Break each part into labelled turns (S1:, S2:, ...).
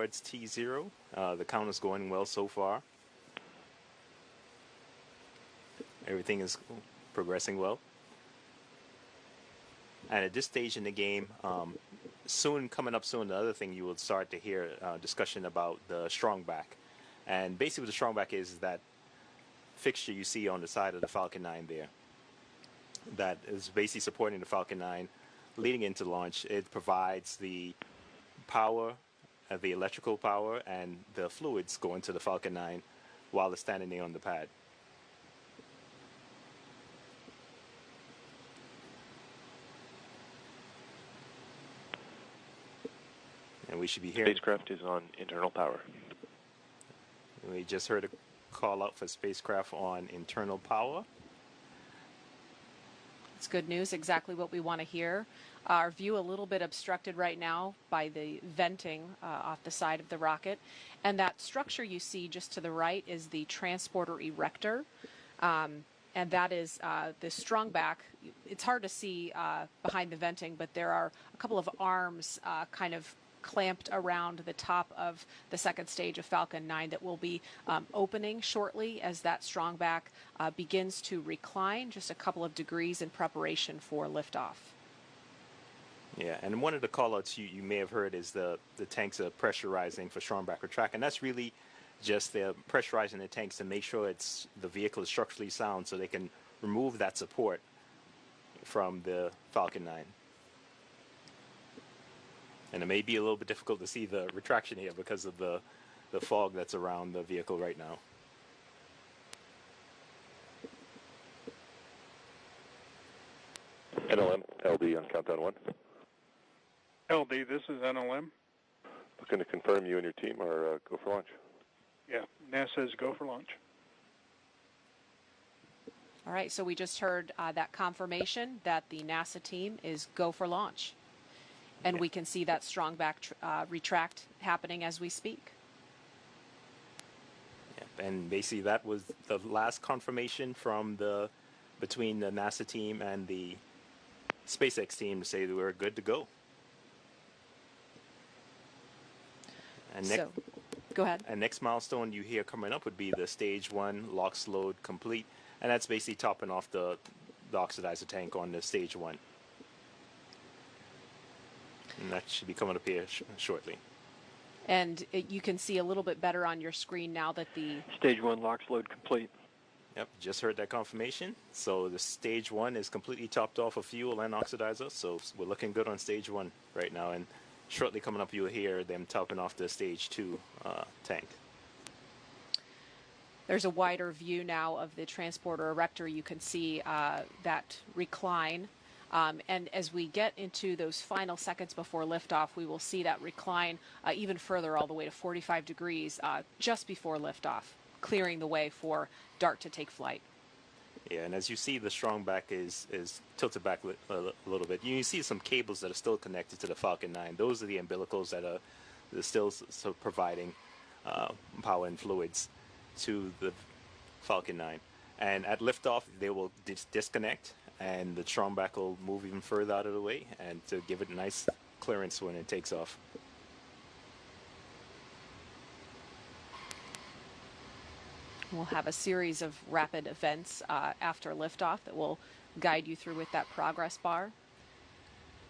S1: towards T0. The count is going well so far. Everything is progressing well. And at this stage in the game, coming up soon, the other thing you will start to hear discussion about the strongback. And basically what the strongback is that fixture you see on the side of the Falcon 9 there. That is basically supporting the Falcon 9 leading into launch. It provides the power, the electrical power, and the fluids going to the Falcon 9 while it's standing there on the pad. And we should be hearing...
S2: Spacecraft is on internal power.
S1: We just heard a call out for spacecraft on internal power.
S3: It's good news, exactly what we want to hear. Our view a little bit obstructed right now by the venting off the side of the rocket. And that structure you see just to the right is the transporter erector. And that is the strongback. It's hard to see behind the venting, but there are a couple of arms kind of clamped around the top of the second stage of Falcon 9 that will be opening shortly as that strongback begins to recline just a couple of degrees in preparation for liftoff.
S1: Yeah, and one of the call-outs you may have heard is the tanks are pressurizing for strongback retract, and that's really just they're pressurizing the tanks to make sure the vehicle is structurally sound so they can remove that support from the Falcon 9. And it may be a little bit difficult to see the retraction here because of the fog that's around the vehicle right now.
S2: NLM, LD on countdown 1.
S4: LD, this is NLM.
S2: Looking to confirm you and your team are go for launch.
S4: Yeah, NASA is go for launch.
S3: All right, so we just heard that confirmation that the NASA team is go for launch. And we can see that strongback retract happening as we speak.
S1: Yep, and basically that was the last confirmation from between the NASA team and the SpaceX team to say that we're good to go. And
S3: go ahead.
S1: And next milestone you hear coming up would be the stage 1 LOX load complete, and that's basically topping off the oxidizer tank on the stage 1. And that should be coming up here shortly.
S3: And you can see a little bit better on your screen now that the...
S5: Stage 1 LOX load complete.
S1: Yep, just heard that confirmation. So the stage 1 is completely topped off of fuel and oxidizer, so we're looking good on stage 1 right now. And shortly coming up, you'll hear them topping off the stage 2 tank.
S3: There's a wider view now of the transporter erector. You can see that recline. And as we get into those final seconds before liftoff, we will see that recline even further, all the way to 45 degrees just before liftoff, clearing the way for DART to take flight.
S1: Yeah, and as you see, the strongback is tilted back a little bit. You see some cables that are still connected to the Falcon 9. Those are the umbilicals that are still providing power and fluids to the Falcon 9. And at liftoff, they will disconnect, and the strongback will move even further out of the way and to give it a nice clearance when it takes off.
S3: We'll have a series of rapid events after liftoff that will guide you through with that progress bar.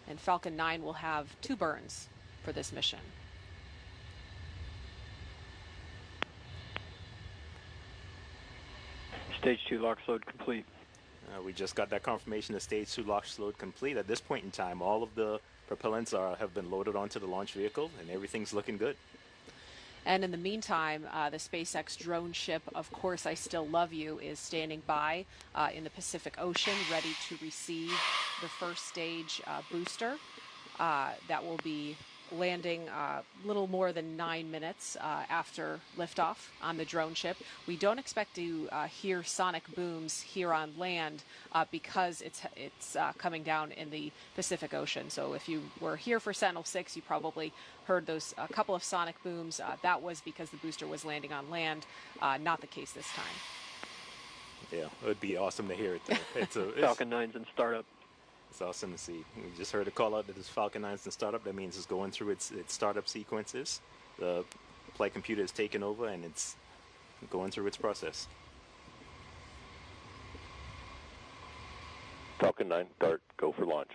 S3: And Falcon 9 will have 2 burns for this mission.
S5: Stage 2 LOX load complete.
S1: We just got that confirmation of stage 2 LOX load complete. At this point in time, all of the propellants have been loaded onto the launch vehicle, and everything's looking good.
S3: And in the meantime, the SpaceX drone ship, Of Course I Still Love You, is standing by in the Pacific Ocean, ready to receive the first stage booster. That will be landing a little more than 9 minutes after liftoff on the drone ship. We don't expect to hear sonic booms here on land because it's coming down in the Pacific Ocean. So if you were here for Sentinel-6, you probably heard those a couple of sonic booms. That was because the booster was landing on land. Not the case this time.
S1: Yeah, it would be awesome to hear it, though. It's
S5: Falcon 9's in startup.
S1: It's awesome to see. We just heard a call out that this Falcon 9's in startup. That means it's going through its startup sequences. The flight computer is taken over and it's going through its process.
S2: Falcon 9, Dart, go for launch.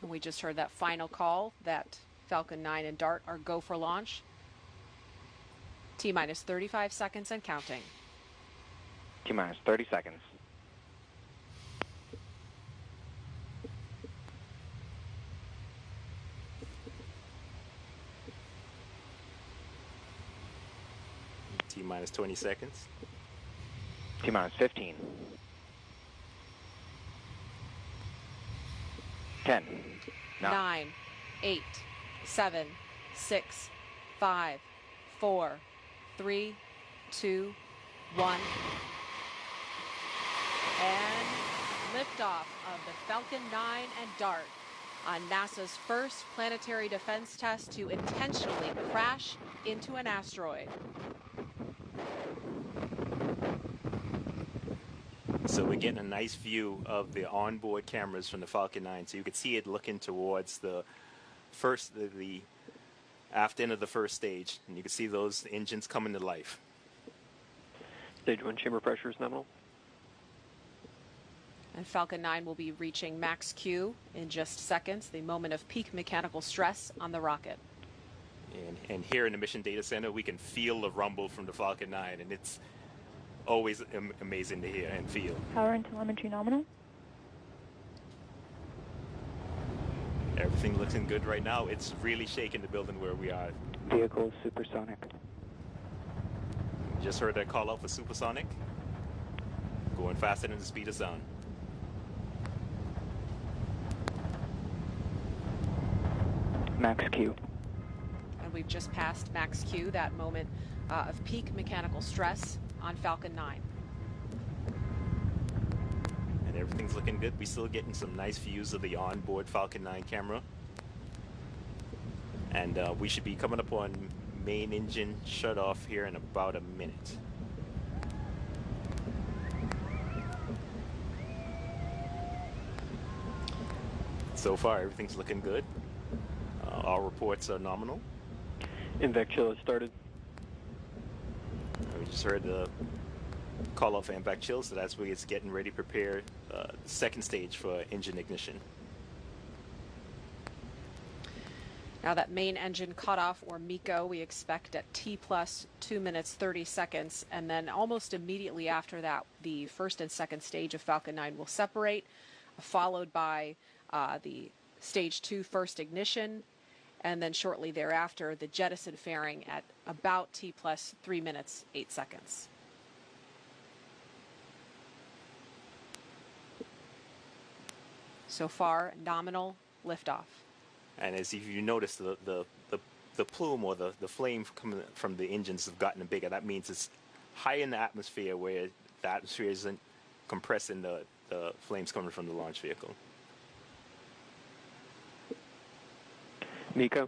S3: And we just heard that final call that Falcon 9 and Dart are go for launch. T-minus 35 seconds and counting.
S6: T-minus 30 seconds.
S1: T-minus 20 seconds.
S6: T-minus 15. 10.
S3: 9, 8, 7, 6, 5, 4, 3, 2, 1. And liftoff of the Falcon 9 and Dart on NASA's first planetary defense test to intentionally crash into an asteroid.
S1: So we're getting a nice view of the onboard cameras from the Falcon 9. So you can see it looking towards the aft end of the first stage. And you can see those engines coming to life.
S5: Stage 1 chamber pressure is nominal.
S3: And Falcon 9 will be reaching max Q in just seconds, the moment of peak mechanical stress on the rocket.
S1: And here in the Mission Data Center, we can feel the rumble from the Falcon 9. And it's always amazing to hear and feel.
S7: Power and telemetry nominal.
S1: Everything looking good right now. It's really shaking the building where we are.
S6: Vehicle supersonic.
S1: Just heard that call out for supersonic. Going faster than the speed of sound.
S6: Max Q.
S3: And we've just passed max Q, that moment of peak mechanical stress on Falcon 9.
S1: And everything's looking good. We're still getting some nice views of the onboard Falcon 9 camera. And we should be coming up on main engine shut off here in about a minute. So far, everything's looking good. All reports are nominal.
S5: Invec chill has started.
S1: We just heard the call off and back chill, so that's where it's getting ready to prepare the second stage for engine ignition.
S3: Now that main engine cutoff, or MECO, we expect at T plus 2 minutes 30 seconds, and then almost immediately after that, the first and second stage of Falcon 9 will separate, followed by the stage 2 first ignition, and then shortly thereafter, the jettison fairing at about T plus 3 minutes 8 seconds. So far, nominal liftoff.
S1: And as if you notice, the plume or the flame coming from the engines have gotten bigger. That means it's high in the atmosphere, where the atmosphere isn't compressing the flames coming from the launch vehicle.
S5: MECO.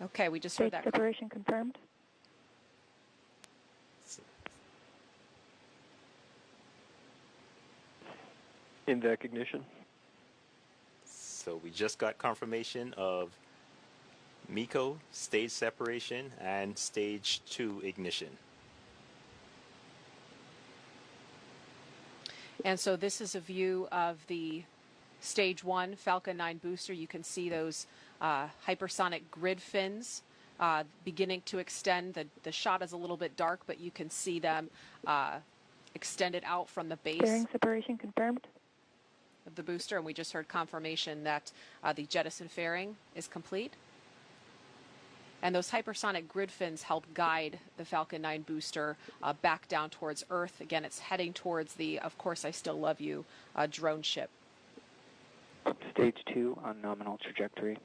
S3: Okay, we just heard
S7: Stage
S3: that.
S7: separation confirmed.
S5: Invec ignition.
S1: So we just got confirmation of MECO, stage separation, and stage 2 ignition.
S3: And so this is a view of the stage 1 Falcon 9 booster. You can see those hypersonic grid fins beginning to extend. The shot is a little bit dark, but you can see them extended out from the base
S7: Bearing separation confirmed.
S3: of the booster. And we just heard confirmation that the jettison fairing is complete. And those hypersonic grid fins help guide the Falcon 9 booster back down towards Earth. Again, it's heading towards the Of Course I Still Love You drone ship.
S6: Stage 2 on nominal trajectory.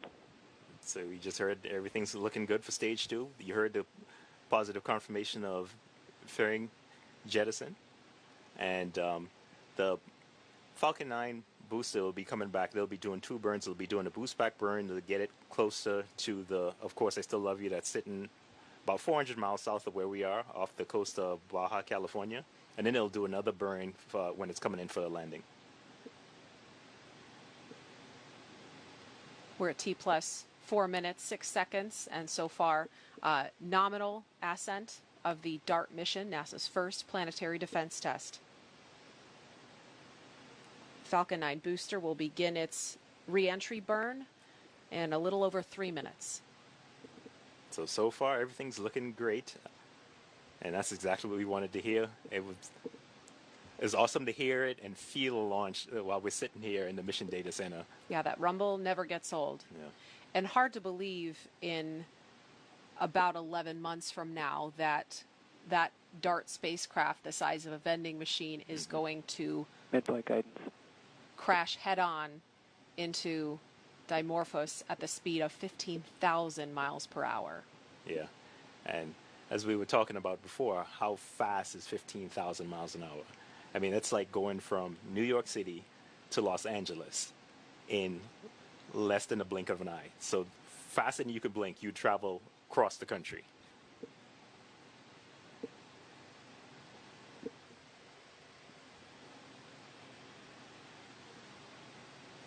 S1: So we just heard everything's looking good for stage 2. You heard the positive confirmation of fairing jettison. And the Falcon 9 booster will be coming back. They'll be doing 2 burns. They'll be doing a boost back burn to get it closer to the Of Course I Still Love You, that's sitting about 400 miles south of where we are, off the coast of Baja, California. And then they'll do another burn for when it's coming in for a landing.
S3: We're at T plus 4 minutes, 6 seconds, and so far, nominal ascent of the DART mission, NASA's first planetary defense test. Falcon 9 booster will begin its re-entry burn in a little over 3 minutes.
S1: So far, everything's looking great. And that's exactly what we wanted to hear. It was awesome to hear it and feel a launch while we're sitting here in the Mission Data Center.
S3: Yeah, that rumble never gets old.
S1: Yeah.
S3: And hard to believe in about 11 months from now that that DART spacecraft the size of a vending machine is going to
S6: Mid-flight guidance.
S3: crash head-on into Dimorphos at the speed of 15,000 miles per hour.
S1: Yeah. And as we were talking about before, how fast is 15,000 miles an hour? I mean, it's like going from New York City to Los Angeles in less than a blink of an eye. So faster than you could blink, you travel across the country.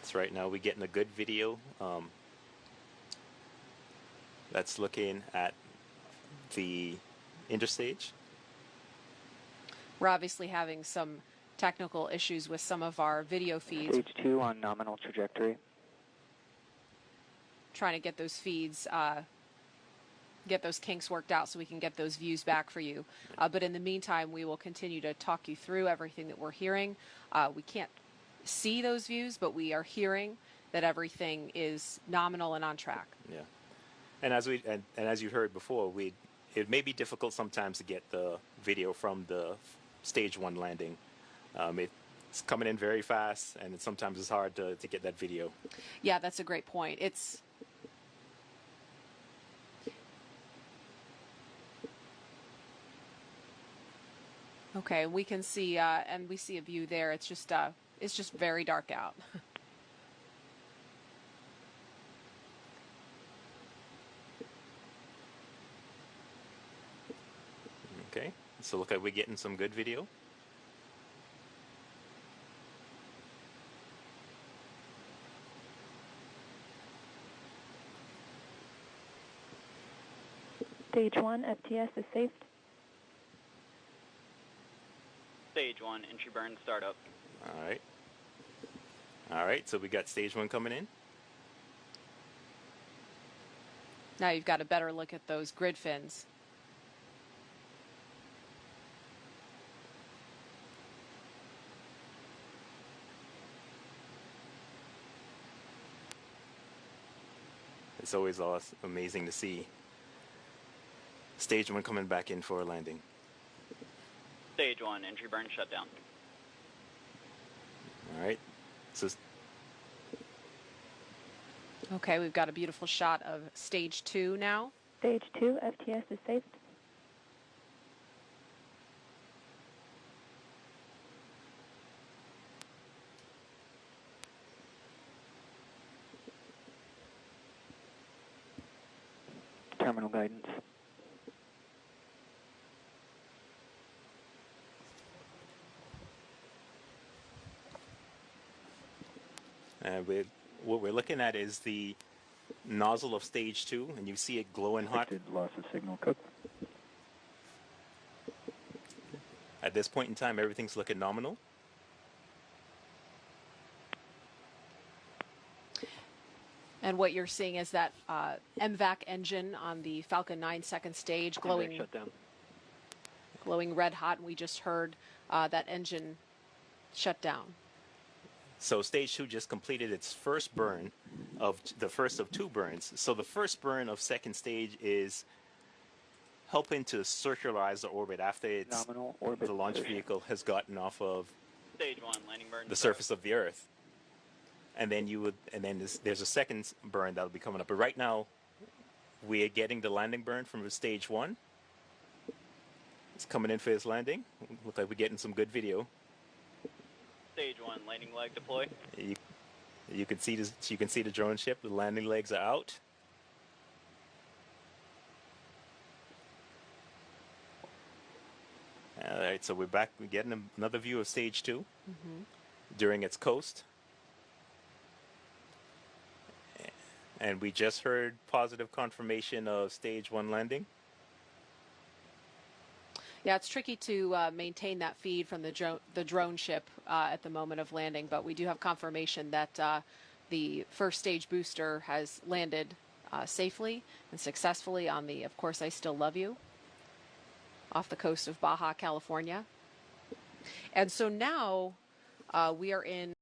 S1: So right now we're getting a good video that's looking at the interstage.
S3: We're obviously having some technical issues with some of our video feeds,
S6: Stage 2 on nominal trajectory.
S3: trying to get those feeds, get those kinks worked out so we can get those views back for you. But in the meantime, we will continue to talk you through everything that we're hearing. We can't see those views, but we are hearing that everything is nominal and on track.
S1: Yeah, and as you heard before, it may be difficult sometimes to get the video from the stage 1 landing. It's coming in very fast, and sometimes it's hard to get that video.
S3: Yeah, that's a great point. It's okay. We can see, and we see a view there. It's just very dark out.
S1: Okay, so look like we're getting some good video.
S7: Stage 1, FTS is safe.
S8: Stage 1, entry burn startup.
S1: All right, so we got stage 1 coming in.
S3: Now you've got a better look at those grid fins.
S1: It's always amazing to see stage 1 coming back in for a landing.
S8: Stage 1, entry burn shutdown.
S1: All right, so
S3: Okay, we've got a beautiful shot of stage 2 now.
S7: Stage 2, FTS is safe.
S6: Terminal guidance.
S1: what we're looking at is the nozzle of stage 2, and you see it glowing hot.
S6: Loss of signal, Cook.
S1: At this point in time, everything's looking nominal.
S3: And what you're seeing is that MVAC engine on the Falcon 9 second stage glowing, glowing red hot. And we just heard that engine shut down.
S1: So stage 2 just completed its first burn of the first of 2 burns. So the first burn of second stage is helping to circularize the orbit after the launch vehicle has gotten off of
S8: Stage 1, landing burn
S1: the surface of the Earth. And then there's a second burn that'll be coming up. But right now, we are getting the landing burn from stage 1. It's coming in for his landing. Looks like we're getting some good video.
S8: Stage 1, landing leg deploy.
S1: You can see the drone ship. The landing legs are out. All right, so we're back. We're getting another view of stage 2 during its coast. And we just heard positive confirmation of stage 1 landing.
S3: Yeah, it's tricky to maintain that feed from the drone ship at the moment of landing, but we do have confirmation that the first stage booster has landed safely and successfully on the Of Course I Still Love You off the coast of Baja, California. And so now we are in